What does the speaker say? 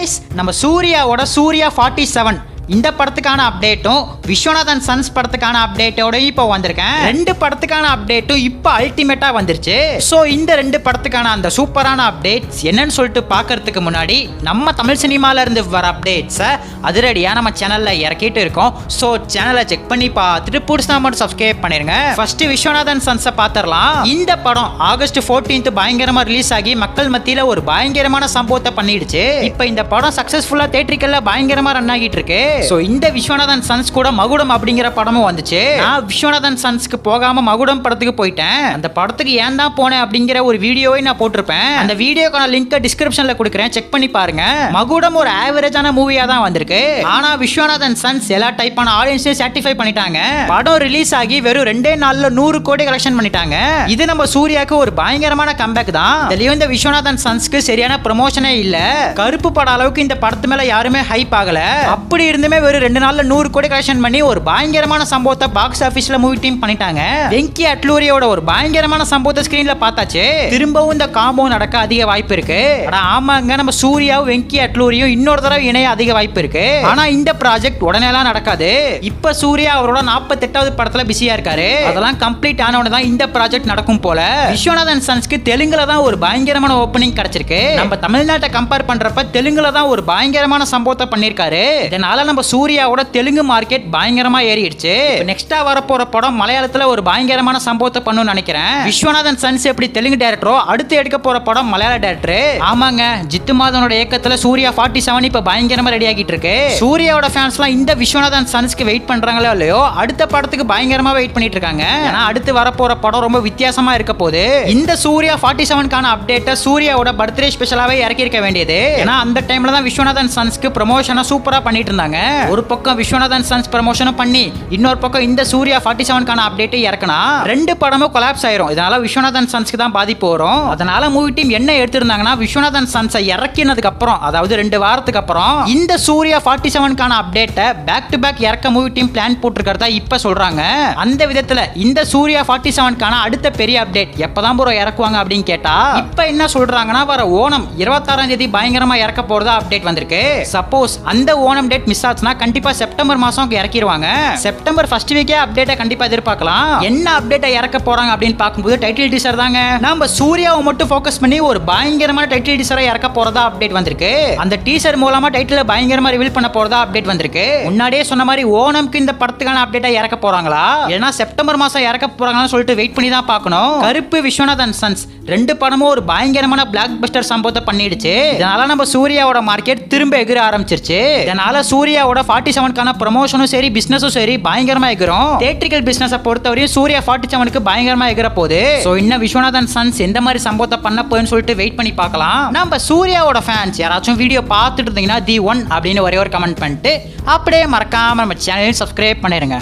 Guys, நம்ம சூர்யாவோட சூர்யா 47 இந்த படத்துக்கான அப்டேட்டும் விஸ்வநாதன் சன்ஸ் படத்துக்கான அப்டேட்டோட இப்போ வந்திருக்கேன். ரெண்டு படத்துக்கான அப்டேட்டும் இப்போ அல்டிமேட்டா வந்துருச்சு. ஸோ இந்த ரெண்டு படத்துக்கான அந்த சூப்பரான அப்டேட்ஸ் என்னன்னு சொல்லிட்டு பார்க்கறதுக்கு முன்னாடி நம்ம தமிழ் சினிமால இருந்து வர அப்டேட்ஸை அதிரடியா நம்ம சேனல்ல இறக்கிட்டு இருக்கோம். ஸோ சேனலை செக் பண்ணி பார்த்துட்டு புதுசா மட்டும் சப்ஸ்கிரைப் பண்ணிருங்க. ஃபர்ஸ்ட் விஸ்வநாதன் சன்ஸை பார்த்துடலாம். இந்த படம் ஆகஸ்ட் 14 பயங்கரமா ரிலீஸ் ஆகி மக்கள் மத்தியில ஒரு பயங்கரமான சம்பவத்தை பண்ணிடுச்சு. இப்போ இந்த படம் சக்சஸ்ஃபுல்லா தியேட்டரிக்கல்ல பயங்கரமா ரன் ஆகிட்டு இருக்கு. சோ இந்த விஸ்வநாதன் சன்ஸ் கூட மகுடம் அப்படிங்கிற படமும் வந்துச்சு. நான் விஸ்வநாதன் சன்ஸ்க்கு போகாம மகுடம் படத்துக்கு போயிட்டேன். அந்த படத்துக்கு ஏன் தான் போனேன் அப்படிங்கிற ஒரு வீடியோவை நான் போட்டிருப்பேன். அந்த வீடியோக்கான லிங்க் டிஸ்கிரிப்ஷன்ல கொடுக்குறேன், செக் பண்ணி பாருங்க. மகுடம் ஒரு ஆவரேஜான மூவியா தான் வந்திருக்கு. ஆனா விஸ்வநாதன் சன்ஸ் எல்லா டைப்பான ஆடியன்ஸையும் சாட்டிஸ்ஃபை பண்ணிட்டாங்க. படம் ரிலீஸ் ஆகி வெறும் 2 நாள்ல 100 கோடி கலெக்ஷன் பண்ணிட்டாங்க. இது நம்ம சூர்யாக்கு ஒரு பயங்கரமான கம்பேக் தான். இதுலயும் இந்த விஸ்வநாதன் சன்ஸ்க்கு சரியான ப்ரமோஷனே இல்ல. கருப்பு பட அளவுக்கு இந்த படத்து மேல யாருமே ஹைப் ஆகல. அப்படி இருந்துமே வெறும் 2 நாள்ல 100 கோடி கலெக்ஷன் பண்ணி ஒரு பயங்கரமான சம்பவத்தை பாக்ஸ் ஆபீஸ்ல மூவி டீம் பண்ணிட்டாங்க. வெங்கி அட்லூரியோட ஒரு பயங்கரமான சம்பவத்தை ஸ்கிரீன்ல பார்த்தாச்சு. திரும்பவும் இந்த காம்போ நடக்க அதிக வாய்ப்பு இருக்கு. ஆமாங்க, நம்ம சூர்யாவும் வெங்கி அட்லூரியும் இன்னொரு தடவை இணைய அதிக வாய்ப்பு இருக்கு. ஆனா இந்த ப்ராஜெக்ட் உடனேலாம் நடக்காது. இப்ப சூர்யா அவரோட 48வது படத்துல பிஸியா இருக்காரு. அதெல்லாம் கம்ப்ளீட் ஆனவன தான் இந்த ப்ராஜெக்ட் நடக்கும் போல. விஸ்வநாதன் சன்ஸ்க்கு தெலுங்குல தான் ஒரு பயங்கரமான ஓப்பனிங் கிடைச்சிருக்கு. நம்ம தமிழ்நாட்டை கம்பேர் பண்றப்ப தெலுங்குல தான் ஒரு பயங்கரமான சம்பவத்தை பண்ணிருக்காரு. இதனால நம்ம சூர்யாவோட தெலுங்கு மார்க்கெட் பயங்கரமா ஏறிடுச்சு. நெக்ஸ்டா வரப்போற படம் மலையாளத்துல ஒரு பயங்கரமான சம்பவத்தை பண்ணணும்னு நினைக்கிறேன். விஸ்வநாதன் சன்ஸ் எப்படி தெலுங்கு டைரக்டரோ அடுத்து எடுக்க போற படம் மலையாள டைரக்டர். ஆமாங்க, ஜித்து மாதனோட இயக்கத்துல சூர்யா 47 இப்ப பயங்கரமா ரெடி ஆகிட்டு இருக்கு. சூர்யாவோட ஃபேன்ஸ்லாம் இந்த விஸ்வநாதன் சன்ஸ்க்கு வெயிட் பண்றாங்களோ இல்லையோ அடுத்த படத்துக்கு பயங்கரமா வெயிட் பண்ணிட்டு இருக்காங்க. ஏன்னா அடுத்து வரப்போற படம் ரொம்ப வித்தியாசமா இருக்க போது. இந்த சூர்யா 47 அப்டேட்டை சூர்யாவோட பர்த்டே ஸ்பெஷலாவே இறக்கி இருக்க வேண்டியது. ஏன்னா அந்த டைம்ல தான் விஸ்வநாதன் சன்ஸ்க்கு ப்ரமோஷனை சூப்பரா பண்ணிட்டு இருந்தாங்க. ஒரு பக்கம் விஸ்வநாதன் சன்ஸ் ப்ரமோஷனும் பண்ணி இன்னொரு பக்கம் இந்த சூர்யா 47 அப்டேட்டை இறக்கனா ரெண்டு படமும் கொலாப்ஸ் ஆயிரும். இதனால விஸ்வநாதன் சன்ஸ்க்கு தான் பாதிப்பு வரும். அதனால மூவி டீம் என்ன எடுத்திருந்தாங்கன்னா விஸ்வநாதன் சன்ஸை இறக்கினதுக்கு அப்புறம், அதாவது 2 வாரத்துக்கு அப்புறம் இந்த சூர்யா 47 அப்டேட்டை பேக் டு பேக் இறக்க மூவி டீம் பிளான் போட்டுருக்கிறதா இப்ப சொல்றாங்க. அந்த விதத்துல இந்த சூர்யா 47 அடுத்த பெரிய அப்டேட் எப்பதான் ப்ரோ இறக்குவாங்க அப்படின்னு கேட்டா இப்ப என்ன சொல்றாங்கன்னா வர ஓணம் 26ஆம் தேதி பயங்கரமா இறக்க போறதா அப்டேட் வந்திருக்கு. சப்போஸ் அந்த ஓணம் டேட் மிஸ் ஆச்சுன்னா கண்டிப்பா செப்டம்பர் மாசம் இறக்கிடுவாங்க. செப்டம்பர் ஃபர்ஸ்ட் வீக்கே அப்டேட்டை கண்டிப்பா எதிர்பார்க்கலாம். என்ன அப்டேட்டை இறக்க போறாங்க அப்படின்னு பார்க்கும்போது டைட்டில் டீசர் தாங்க. நம்ம சூர்யாவை மட்டும் ஃபோக்கஸ் பண்ணி ஒரு பயங்கரமான டைட்டில் டீசரை இறக்க போறதா அப்டேட் வந்திருக்கு. அந்த டீசர் மூலமா டைட்டில பயங்கரமா ரிவீல் பண்ண போறதா அப்டேட் வந்திருக்கு. முன்னாடியே சொன்ன மாதிரி ஓணம்க்கு இந்த படத்துக்கான அப்டேட்டை இறக்க போறாங்களா ஏன்னா செப்டம்பர் மாசம் இறக்க போறாங்கன்னு சொல்லிட்டு வெயிட் பண்ணி தான் பார்க்கணும். கருப்பு விஸ்வநாதன் சன்ஸ் 2 படமும் ஒரு பயங்கரமான பிளாக் பஸ்டர் சம்பவத்தை பண்ணிடுச்சு. இதனால நம்ம சூர்யாவோட மார்க்கெட் திரும்ப எகிர ஆரம்பிச்சிருச்சு. இதனால சூர்யாவோட 47 ப்ரமோஷனும் சரி பிசினஸும் சரி பயங்கரமா எகிரும். தியேட்டரிக்கல் பிசினஸை பொறுத்தவரையும் சூர்யா 47 பயங்கரமா எகிர போகுது. சோ இன்னும் விஸ்வநாதன் சன்ஸ் எந்த மாதிரி சம்பவத்தை பண்ண போகுதுன்னு சொல்லிட்டு வெயிட் பண்ணி பார்க்கலாம். நம்ம சூர்யாவோட ஃபேன்ஸ் யாராச்சும் வீடியோ பார்த்துட்டு இருந்தீங்கன்னா தி ஒன் அப்படின்னு ஒரே ஒரு கமெண்ட் பண்ணிட்டு அப்படியே மறக்காம நம்ம சேனலையும் சப்ஸ்கிரைப் பண்ணிருங்க.